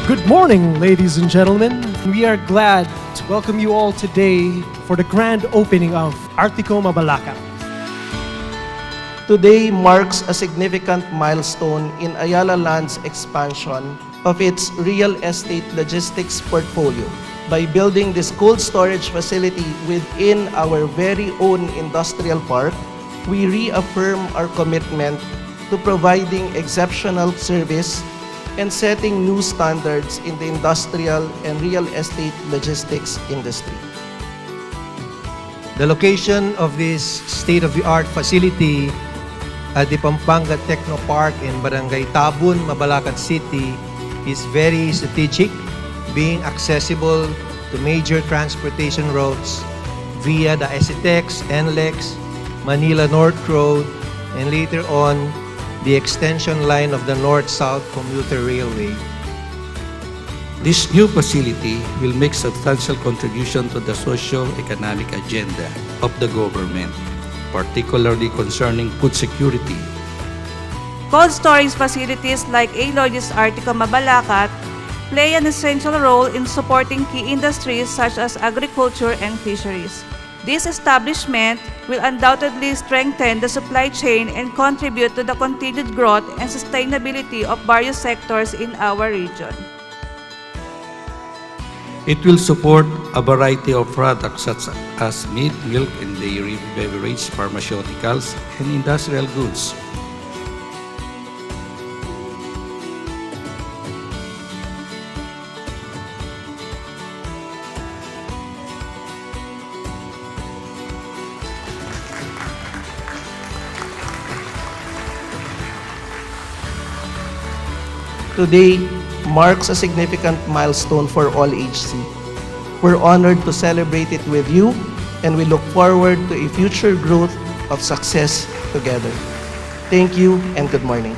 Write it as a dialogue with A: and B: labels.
A: Good morning, ladies and gentlemen. We are glad to welcome you all today for the grand opening of Artico Mabalacat.
B: Today marks a significant milestone in Ayala Land's expansion of its real estate logistics portfolio. By building this cold storage facility within our very own industrial park, we reaffirm our commitment to providing exceptional service and setting new standards in the industrial and real estate logistics industry.
C: The location of this state-of-the-art facility at the Pampanga Techno Park in Barangay Tabun, Mabalacat City is very strategic, being accessible to major transportation routes via the SCTEX, NLEX, Manila North Road, and later on, the extension line of the North-South Commuter Railway.
D: This new facility will make substantial contribution to the socio-economic agenda of the government, particularly concerning food security.
E: Cold storage facilities like Aloysius Artico Mabalacat play an essential role in supporting key industries such as agriculture and fisheries. This establishment will undoubtedly strengthen the supply chain and contribute to the continued growth and sustainability of various sectors in our region.
D: It will support a variety of products such as meat, milk, and dairy, beverage, pharmaceuticals, and industrial goods.
B: Today marks a significant milestone for all HC. We're honored to celebrate it with you, and we look forward to a future growth of success together. Thank you and good morning.